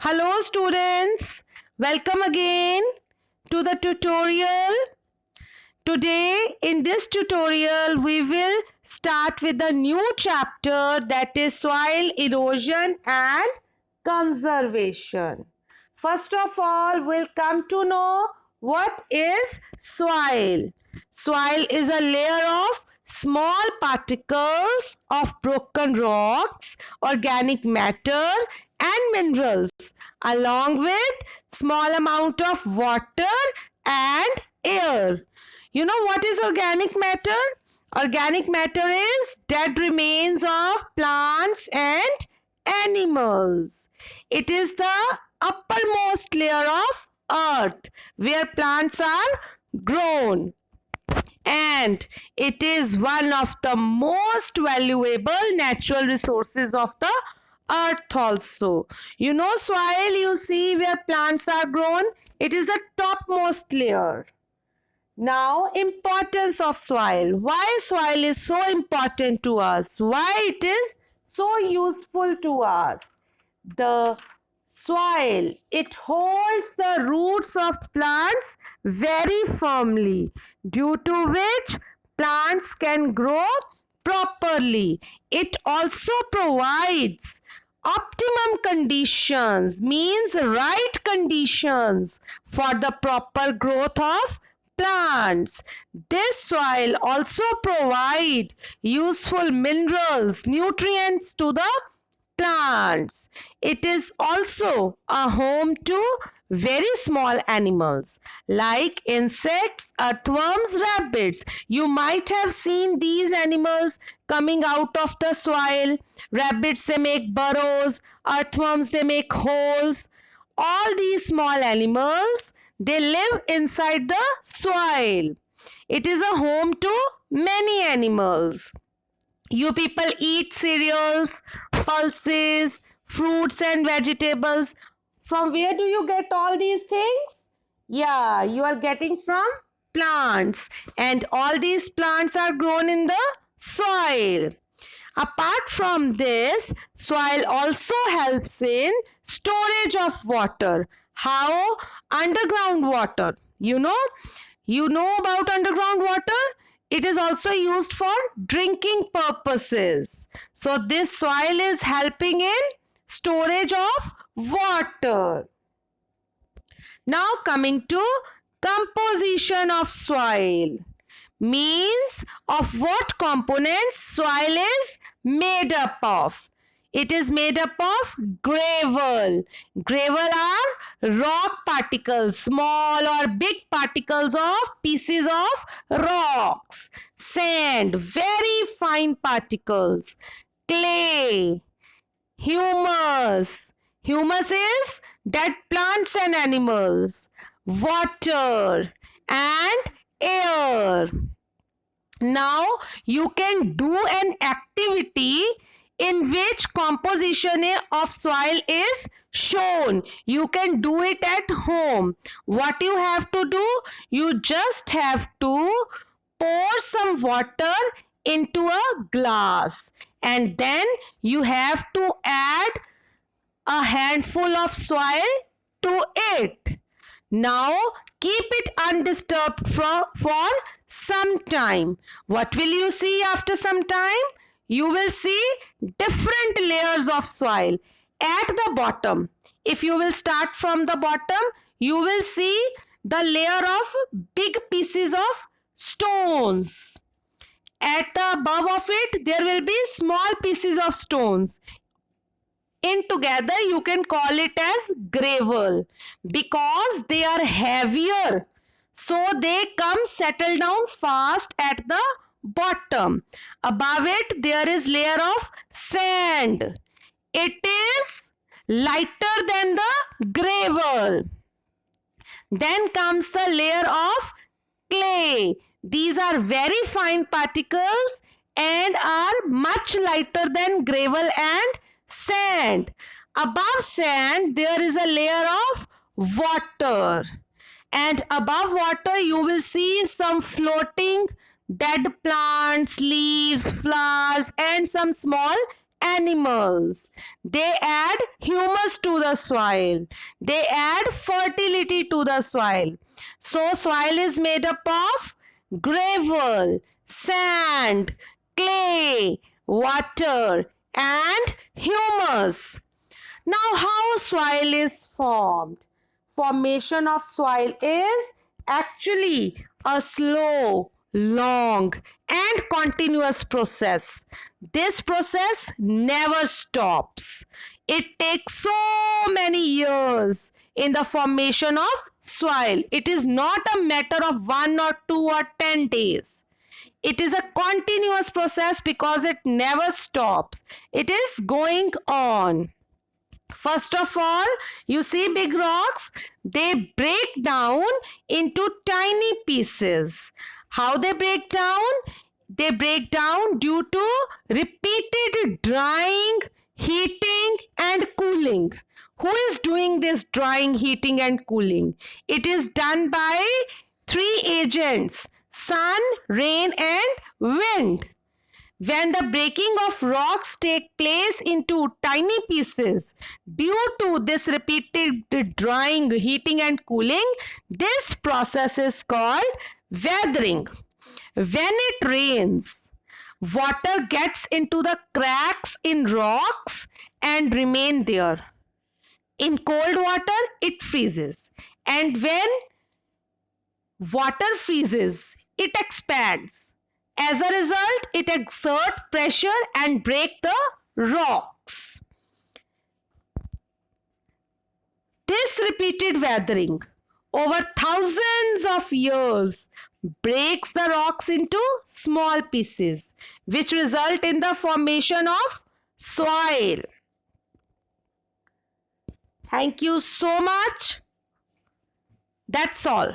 Hello students, welcome again to the tutorial. Today in this tutorial we will start with a new chapter, that is soil erosion and conservation. First of all, we'll come to know what is soil. Soil is a layer of small particles of broken rocks, organic matter and minerals, along with small amount of water and air. You know what is organic matter? Organic matter is dead remains of plants and animals. It is the uppermost layer of earth where plants are grown, and it is one of the most valuable natural resources of the earth also. You know, soil, you see where plants are grown, it is the topmost layer. Now, importance of soil. Why soil is so important to us? Why it is so useful to us? The soil, it holds the roots of plants very firmly, due to which plants can grow properly. It also provides optimum conditions, means right conditions for the proper growth of plants. This soil also provide useful minerals, nutrients to the plants. It is also a home to very small animals like insects, earthworms, rabbits. You might have seen these animals coming out of the soil. Rabbits, they make burrows. Earthworms, they make holes. All these small animals, they live inside the soil. It is a home to many animals. You people eat cereals, pulses, fruits and vegetables. From where do you get all these things? Yeah, you are getting from plants, and all these plants are grown in the soil. Apart from this, soil also helps in storage of water. How? Underground water. You know about underground water? It is also used for drinking purposes. So this soil is helping in storage of water. Now coming to composition of soil, means of what components soil is made up of. It is made up of gravel. Gravel are rock particles, small or big particles of pieces of rocks. Sand, very fine particles. Clay, humus. Humus is dead plants and animals. Water and air. Now you can do an activity in which composition of soil is shown. You can do it at home. What you have to do? You just have to pour some water into a glass, and then you have to add a handful of soil to it. Now keep it undisturbed for some time. What will you see after some time? You will see different layers of soil at the bottom. If you will start from the bottom, you will see the layer of big pieces of stones. At the above of it, there will be small pieces of stones. In together, you can call it as gravel because they are heavier. So they come settle down fast at the bottom. Above it, there is layer of sand. It is lighter than the gravel. Then comes the layer of clay. These are very fine particles and are much lighter than gravel and sand. Above sand, there is a layer of water. And above water, you will see some floating dead plants, leaves, flowers, and some small animals. They add humus to the soil. They add fertility to the soil. So soil is made up of gravel, sand, clay, water, and humus. Now, how soil is formed? Formation of soil is actually a slow, long, and continuous process. This process never stops. It takes so many years in the formation of soil. It is not a matter of 1 or 2 or 10 days. It is a continuous process because it never stops. It is going on. First of all, you see big rocks, they break down into tiny pieces. How they break down? They break down due to repeated drying, heating, and cooling. Who is doing this drying, heating, and cooling? It is done by three agents: sun, rain, and wind. When the breaking of rocks take place into tiny pieces, due to this repeated drying, heating, and cooling, this process is called weathering. When it rains, water gets into the cracks in rocks and remain there. In cold water, it freezes. And when water freezes, it expands. As a result, it exerts pressure and break the rocks. This repeated weathering over thousands of years breaks the rocks into small pieces, which result in the formation of soil. Thank you so much. That's all.